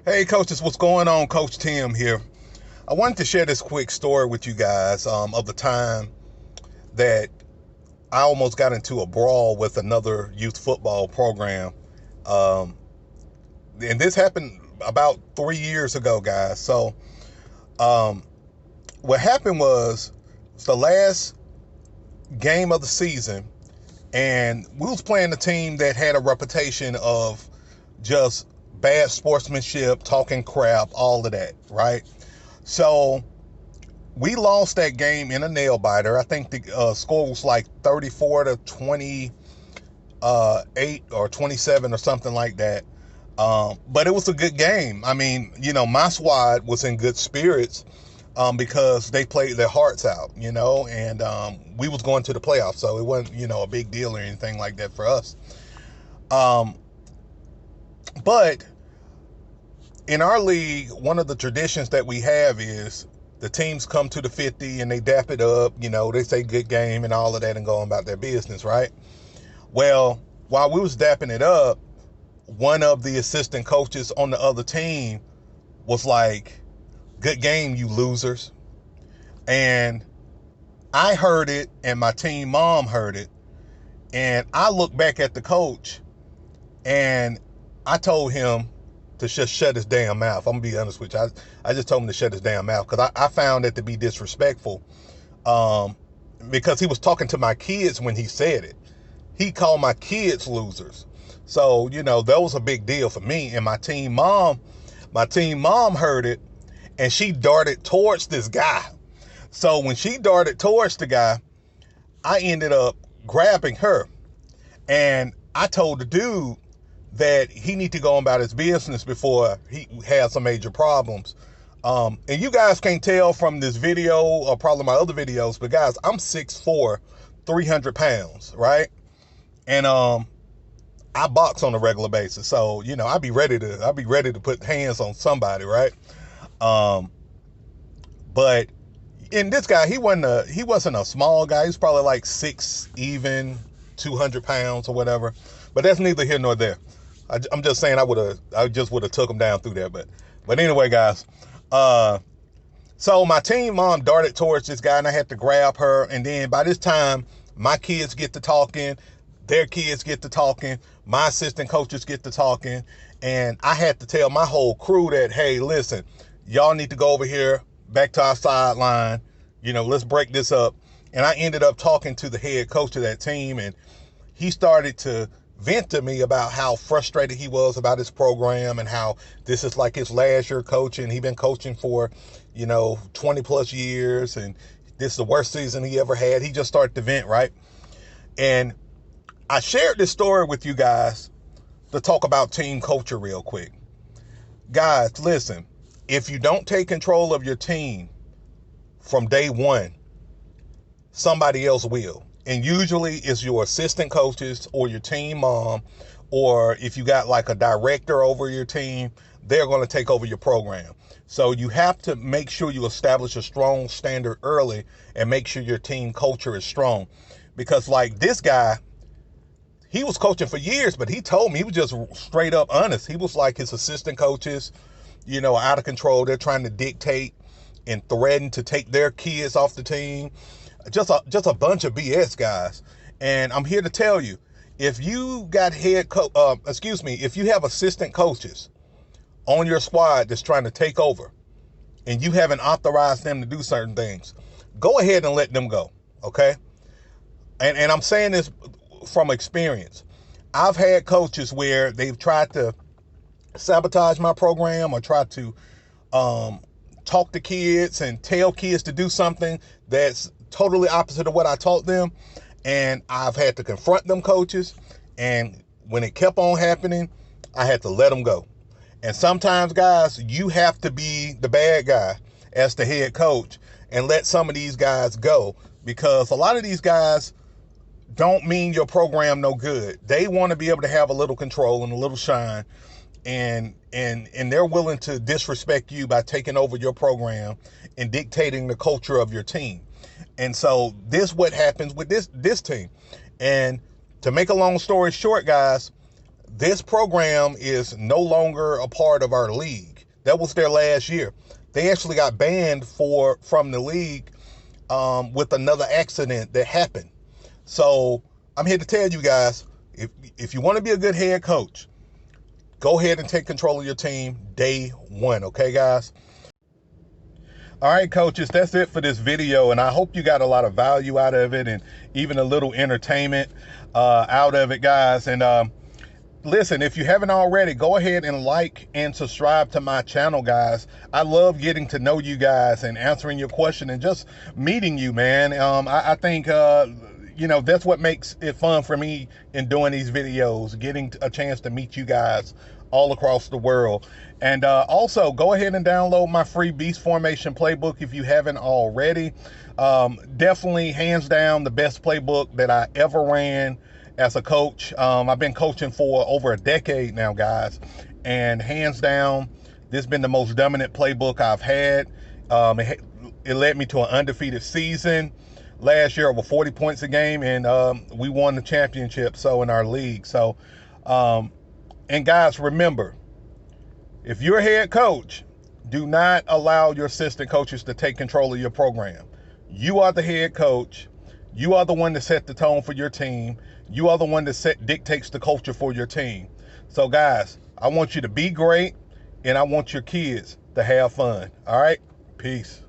Hey coaches, what's going on? Coach Tim here. I wanted to share this quick story with you guys of the time that I almost got into a brawl with another youth football program. Um, and this happened about 3 years ago, guys. So um, what happened was the last game of the season, and we was playing a team that had a reputation of just bad sportsmanship, talking crap, all of that, right? So we lost that game in a nail biter. I think the score was like 34 to 28 or 27 or something like that. But it was a good game. I mean, my squad was in good spirits because they played their hearts out, and we was going to the playoffs, so it wasn't, a big deal or anything like that for us. But in our league, one of the traditions that we have is the teams come to the 50 and they dap it up, they say good game and all of that and go about their business, right? Well, while we was dapping it up, one of the assistant coaches on the other team was like, good game, you losers. And I heard it and my team mom heard it. And I looked back at the coach and I told him to just shut his damn mouth. I'm gonna be honest with you. I just told him to shut his damn mouth because I found that to be disrespectful. Because he was talking to my kids when he said it. He called my kids losers. So, that was a big deal for me. And my team mom heard it and she darted towards this guy. So when she darted towards the guy, I ended up grabbing her. And I told the dude that he need to go about his business before he has some major problems. And you guys can't tell from this video or probably my other videos, but guys, I'm 6'4", 300 pounds, right? And I box on a regular basis, so I'll be ready to put hands on somebody, right? But in this guy, he wasn't a small guy. He's probably like 6 even, 200 pounds or whatever. But that's neither here nor there. I'm just saying I just would have took him down through there. But anyway, guys. So my team mom darted towards this guy and I had to grab her. And then by this time, my kids get to talking. Their kids get to talking. My assistant coaches get to talking. And I had to tell my whole crew that, hey, listen, y'all need to go over here back to our sideline. Let's break this up. And I ended up talking to the head coach of that team. And he started to vent to me about how frustrated he was about his program and how this is like his last year coaching. He's been coaching for, 20 plus years and this is the worst season he ever had. He just started to vent, right? And I shared this story with you guys to talk about team culture real quick. Guys, listen, if you don't take control of your team from day one, somebody else will. And usually it's your assistant coaches or your team mom, or if you got like a director over your team, they're going to take over your program. So you have to make sure you establish a strong standard early and make sure your team culture is strong. Because like this guy, he was coaching for years, but he told me, he was just straight up honest. He was like his assistant coaches, out of control. They're trying to dictate and threaten to take their kids off the team. Just a bunch of BS, guys. And I'm here to tell you, if you got if you have assistant coaches on your squad that's trying to take over and you haven't authorized them to do certain things, go ahead and let them go, okay? And I'm saying this from experience. I've had coaches where they've tried to sabotage my program or try to talk to kids and tell kids to do something that's totally opposite of what I taught them. And I've had to confront them coaches. And when it kept on happening, I had to let them go. And sometimes, guys, you have to be the bad guy as the head coach and let some of these guys go, because a lot of these guys don't mean your program no good. They want to be able to have a little control and a little shine, and they're willing to disrespect you by taking over your program and dictating the culture of your team. And so this is what happens with this team. And to make a long story short, guys, this program is no longer a part of our league. That was their last year. They actually got banned from the league with another accident that happened. So I'm here to tell you guys, if you want to be a good head coach, go ahead and take control of your team day one. Okay, guys? All right, coaches, that's it for this video, and I hope you got a lot of value out of it and even a little entertainment out of it, guys. And listen, if you haven't already, go ahead and like and subscribe to my channel, guys. I love getting to know you guys and answering your question and just meeting you, man. I think you know, that's what makes it fun for me in doing these videos, getting a chance to meet you guys all across the world. And also go ahead and download my free Beast Formation playbook if you haven't already. Definitely, hands down, the best playbook that I ever ran as a coach. I've been coaching for over a decade now, guys, and hands down, this has been the most dominant playbook I've had. It led me to an undefeated season last year, over 40 points a game, and we won the championship in our league. So and guys, remember, if you're a head coach, do not allow your assistant coaches to take control of your program. You are the head coach. You are the one that set the tone for your team. You are the one that dictates the culture for your team. So guys, I want you to be great, and I want your kids to have fun. All right? Peace.